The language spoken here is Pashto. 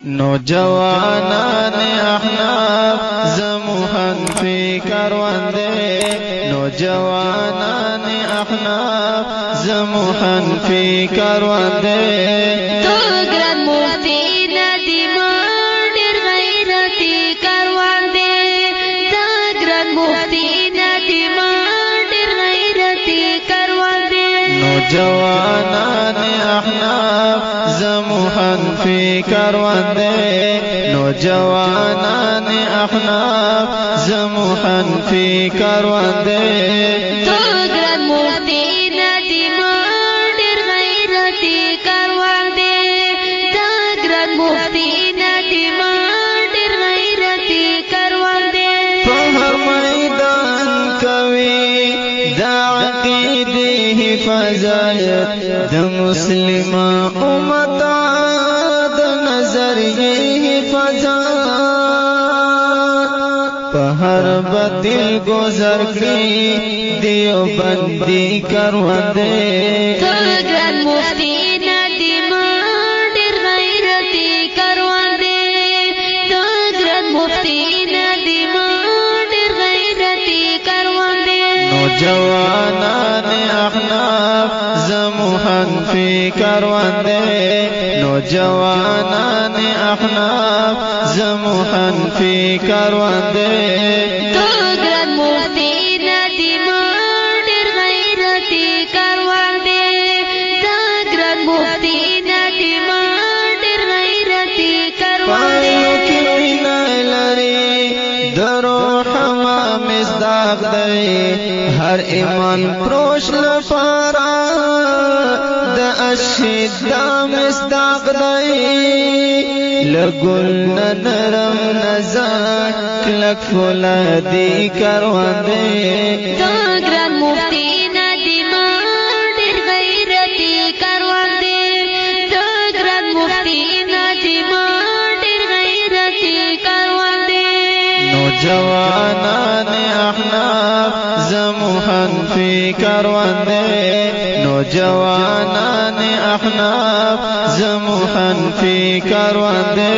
نوجوانان احناف زمو حنفی کروندے نوجوانان احناف زمو حنفی کروندے تو ګران مفتی ندی مانډر غیرتی کروندے دا ګران مفتی ندی مانډر غیرتی کروندے نوجوانان احناف زمو حنفی کروندے نوجوانان احناف زمو حنفی کروندے تو ګران مفتی ندی مانډر غیرتی کروندے دا ګران مفتی ندی مانډر غیرتی کروندے په هر میدان کوي دا عقیدې حفاظت د مسلم امت د نظریه حفاظت په هر باطل گزر کړي دیوبندی کروندے تو ګران مفتی ندی مانډر غیرتی کروندے تو ګران مفتی ندی مانډر غیرتی کروندے نوجوانان احناف زمو حنفی کروندے نوجوانان احناف زمو حنفی کروندے تو ګران مفتی ندی مانډر غیرتی کروندے دا ګران مفتی ندی مانډر غیرتی کروندے پایو کی وینا لري دروح ما مصداق دی هر ایمان پروش لپاره د اشهدا مصداق دی لګل نرم نظر کلک فولادی کروندے تو ګران مفتی ندی مانډر غیرتی کروندے تو ګران مفتی ندی مانډر غیرتی کروندے نوجوانان احناف زمو حنفی کروندے نوجوانان احناف زمو حنفی کروندے